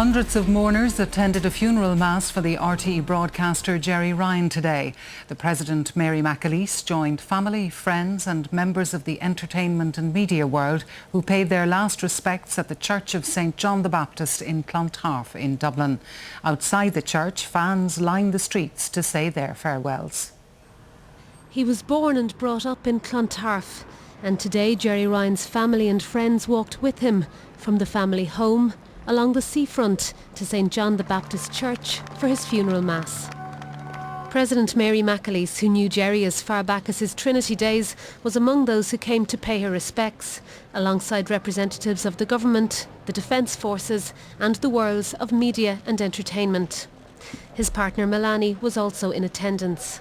Hundreds of mourners attended a funeral mass for the RTE broadcaster Gerry Ryan today. The President, Mary McAleese, joined family, friends and members of the entertainment and media world who paid their last respects at the Church of St John the Baptist in Clontarf in Dublin. Outside the church, fans lined the streets to say their farewells. He was born and brought up in Clontarf, and today Gerry Ryan's family and friends walked with him from the family home along the seafront to St John the Baptist Church for his funeral mass. President Mary McAleese, who knew Gerry as far back as his Trinity days, was among those who came to pay her respects, alongside representatives of the government, the defence forces and the worlds of media and entertainment. His partner Melanie was also in attendance.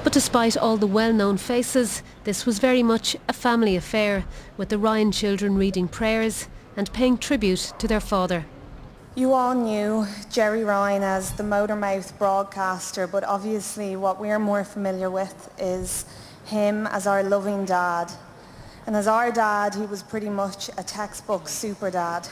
But despite all the well-known faces, this was very much a family affair, with the Ryan children reading prayers and paying tribute to their father. You all knew Gerry Ryan as the Motormouth broadcaster, but obviously what we're more familiar with is him as our loving dad. And as our dad, he was pretty much a textbook super dad.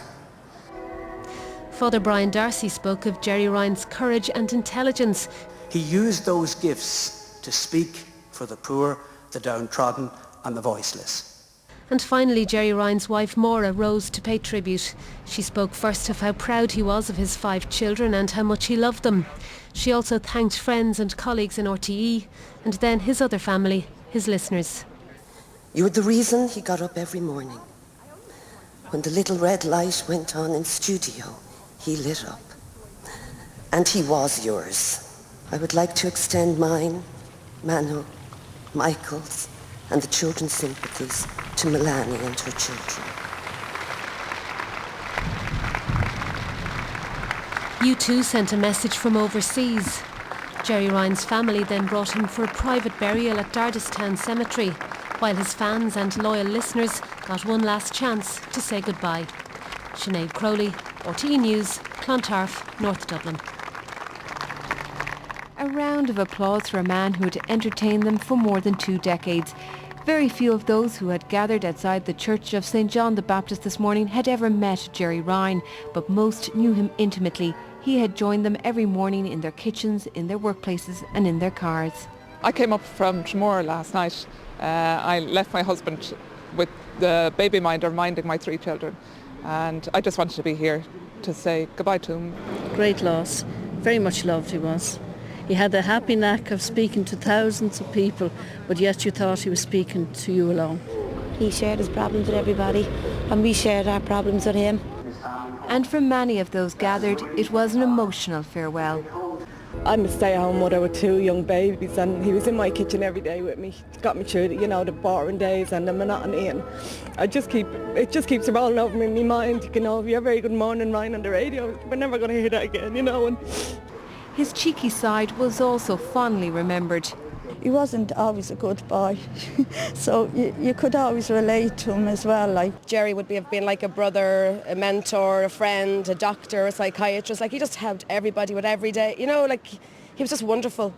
Father Brian Darcy spoke of Gerry Ryan's courage and intelligence. He used those gifts to speak for the poor, the downtrodden and the voiceless. And finally, Gerry Ryan's wife Maura rose to pay tribute. She spoke first of how proud he was of his 5 children and how much he loved them. She also thanked friends and colleagues in RTE, and then his other family, his listeners. You were the reason he got up every morning. When the little red light went on in studio, he lit up. And he was yours. I would like to extend mine, Manu, Michael's and the children's sympathies to Melanie and her children. U2 sent a message from overseas. Gerry Ryan's family then brought him for a private burial at Dardistown Cemetery, while his fans and loyal listeners got one last chance to say goodbye. Sinead Crowley, RTE News, Clontarf, North Dublin. A round of applause for a man who had entertained them for more than 2 decades. Very few of those who had gathered outside the Church of St John the Baptist this morning had ever met Gerry Ryan, but most knew him intimately. He had joined them every morning in their kitchens, in their workplaces and in their cars. I came up from Tramore last night. I left my husband with the baby minder minding my 3 children, and I just wanted to be here to say goodbye to him. Great loss. Very much loved he was. He had the happy knack of speaking to thousands of people, but yet you thought he was speaking to you alone. He shared his problems with everybody, and we shared our problems with him. And for many of those gathered, it was an emotional farewell. I'm a stay-at-home mother with 2 young babies, and he was in my kitchen every day with me. Got me through, the boring days and the monotony, and it just keeps rolling over me in my mind. You're very good morning, Ryan, on the radio. We're never going to hear that again, And his cheeky side was also fondly remembered. He wasn't always a good boy, so you could always relate to him as well. Gerry would have been like a brother, a mentor, a friend, a doctor, a psychiatrist. He just helped everybody with every day. He was just wonderful.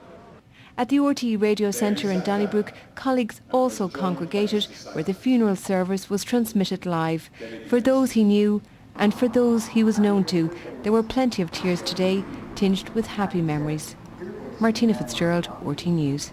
At the RTE Radio Centre in Donnybrook, colleagues also congregated where the funeral service was transmitted live. For those he knew and for those he was known to, there were plenty of tears today, tinged with happy memories. Martina Fitzgerald, RTE News.